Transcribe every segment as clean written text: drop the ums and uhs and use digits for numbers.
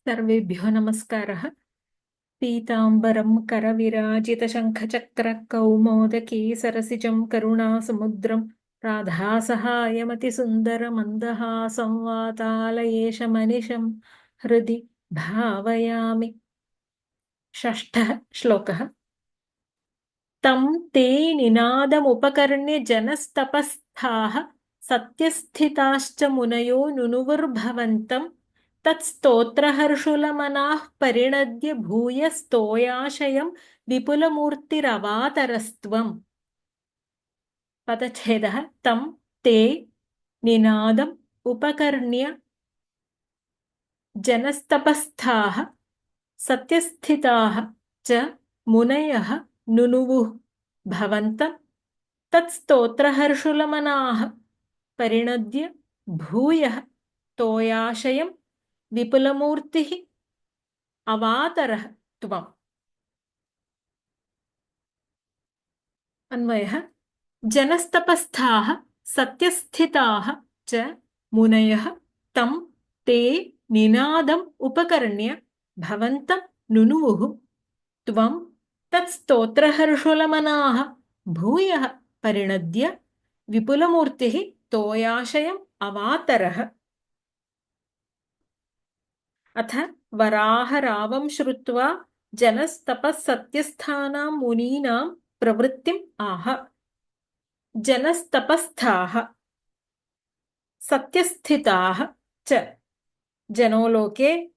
सर्वेभ्यो नमस्कारः। पीताम्बरं करविराजितशङ्खचक्रकौमोदकी सरसिजं करुणासमुद्रं राधासहायमतिसुन्दरमन्दहासं वातालयेशमनिशं हृदि भावयामि। षष्ठः श्लोकः। तं ते निनादमुपकर्ण्य जनस्तपस्थाः सत्यस्थिताश्च मुनयो नुनुवुर्भवन्तं तत्स्तोत्रहर्षुलमनाः परिणद्य भूयस्तोयाशयं विपुलमूर्तिरवातरस्त्वम्। पदच्छेदः। तं ते निनादम् उपकर्ण्य जनस्तपस्थाः सत्यस्थिताः च मुनयः नुनुवुः भवन्तं तत्स्तोत्रहर्षुलमनाः परिणद्य भूयः तोयाशयं विपुलमूर्तिः अवातरः त्वम्। अन्वयः। जनस्तपस्थाः सत्यस्थिताः च मुनयः तं ते निनादम् उपकर्ण्य भवन्तं नुनुवुः त्वं तत्स्तोत्रहर्षुलमनाः भूयः परिणद्य विपुलमूर्तिः तोयाशयम् अवातरः। अथ वराहरावं श्रुत्वा जनस्तपःसत्यस्थानां मुनीनां प्रवृत्तिम् आह। जनस्तपस्थाः सत्यस्थिताः च जनोलोके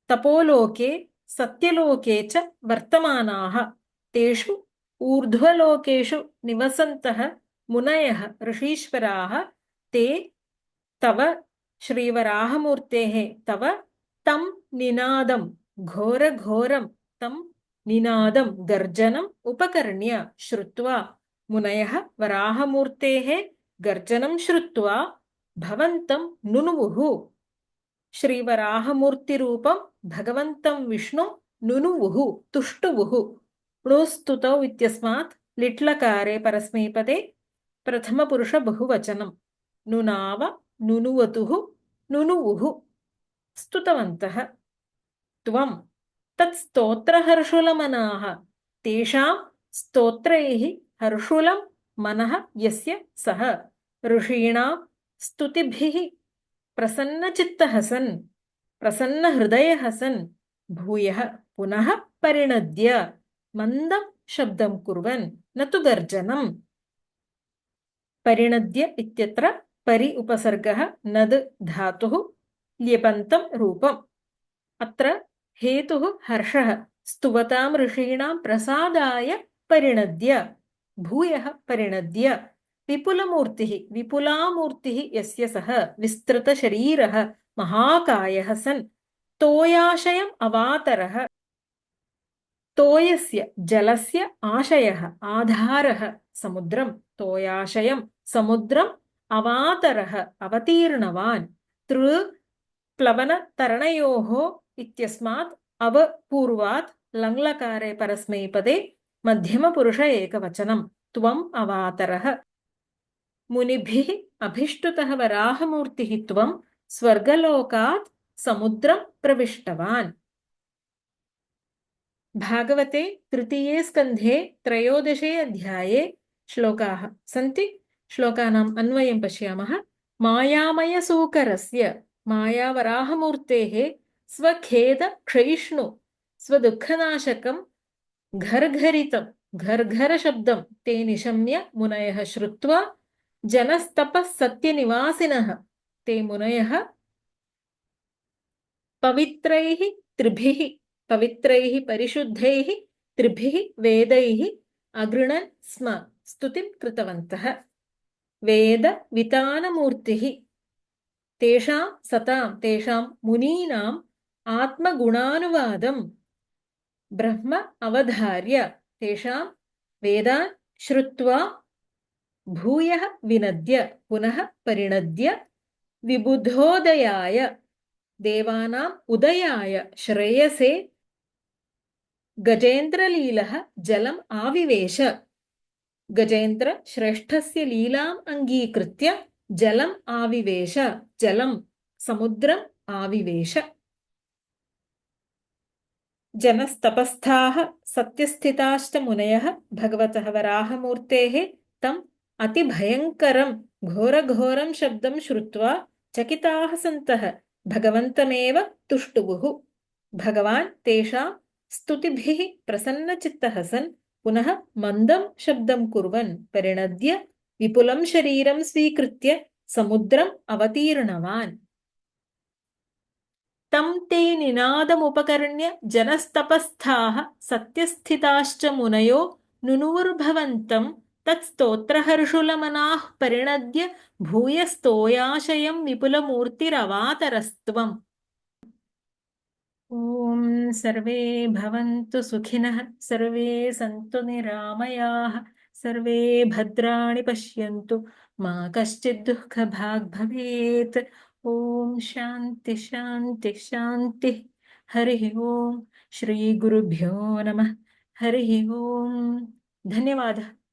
तपोलोके सत्यलोके च वर्तमानाः तेषु ऊर्ध्वलोकेषु निवसन्तः मुनयः ऋषीश्वराः ते तव श्रीवराहमूर्तेः तव तं निनादं घोरघोरं तं निनादं गर्जनम् उपकर्ण्य श्रुत्वा मुनयः वराहमूर्तेः गर्जनं श्रुत्वा भवन्तं नुनुवुः। श्रीवराहमूर्तिरूपं भगवन्तं विष्णु नुनुवुः तुष्टुवुः। णुस्तुतौ इत्यस्मात् लिट्लकारे परस्मैपदे प्रथमपुरुषबहुवचनं नुनाव नुनुवतुः नुनुवुः स्तुतवन्तः। त्वं तत्स्तोत्रहर्षुलमनाः तेषां स्तोत्रैः हर्षुलं मनः यस्य सः ऋषीणां स्तुतिभिः प्रसन्नचित्तः सन् प्रसन्नहृदयः सन् भूयः पुनः परिणद्य मन्दं शब्दं कुर्वन् न तु गर्जनम्। परिणद्य इत्यत्र परि उपसर्गः नद् धातुः ल्यपन्तं रूपम्। अत्र हेतुः हर्षः स्तुवतां ऋषीणां प्रसादाय परिणद्य भूयः परिणद्य विपुलमूर्तिः विपुलामूर्तिः यस्य सः विस्तृतशरीरः महाकायः सन् तोयाशयम् अवातरः। तोयस्य जलस्य आशयः आधारः समुद्रं तोयाशयं समुद्रम् अवातरः अवतीर्णवान् तृ प्लवनतरणयोः इत्यस्मात् अवपूर्वात् लङ्लकारे परस्मैपदे मध्यमपुरुष एकवचनं त्वम् अवातरः। मुनिभिः अभिष्टुतः वराहमूर्तिः त्वं स्वर्गलोकात् समुद्रं प्रविष्टवान्। भागवते तृतीये स्कन्धे त्रयोदशे अध्याये श्लोकाः सन्ति। श्लोकानाम् अन्वयं पश्यामः। मायामयसूकरस्य मायावराहमूर्तेः स्वखेदक्षयिष्णु स्वदुःखनाशकं घर्घरितं घर्घरशब्दं ते निशम्य मुनयः श्रुत्वा जनस्तपः सत्यनिवासिनः ते मुनयः पवित्रैः त्रिभिः पवित्रैः परिशुद्धैः त्रिभिः वेदैः अगृणन् स्म स्तुतिं कृतवन्तः। वेदवितानमूर्तिः तेषां सतां तेषां मुनीनाम् आत्मगुणानुवादं ब्रह्म अवधार्य तेषां वेदान् श्रुत्वा भूयः विनद्य पुनः परिणद्य विबुधोदयाय देवानाम् उदयाय श्रेयसे गजेन्द्रलीलः जलम् आविवेश। गजेन्द्र श्रेष्ठस्य लीलाम् अङ्गीकृत्य जलम् आविवेश जलं समुद्रम् आविवेश। जनस्तपस्थाः सत्यस्थिताश्च मुनयः भगवतः वराहमूर्तेः तम् अतिभयङ्करं घोरघोरं शब्दं श्रुत्वा चकिताः सन्तः भगवन्तमेव तुष्टुवुः। भगवान् तेषां स्तुतिभिः प्रसन्नचित्तः सन् पुनः मन्दं शब्दं कुर्वन् परिणद्य विपुलं शरीरं स्वीकृत्य समुद्रम् अवतीर्णवान्। तं ते निनादमुपकर्ण्य जनस्तपस्थाः सत्यस्थिताश्च मुनयो नुनुवुर्भवन्तं तत्स्तोत्रहर्षुलमनाः परिणद्य भूयस्तोयाशयं विपुलमूर्तिरवातरस्त्वम्। ॐ सर्वे भवन्तु सुखिनः सर्वे सन्तु निरामयाः सर्वे भद्राणि पश्यन्तु मा कश्चित् दुःखभाग् भवेत्। ॐ शान्ति शान्ति शान्तिः। हरिः ॐ श्रीगुरुभ्यो नमः। हरिः ॐ। धन्यवादः।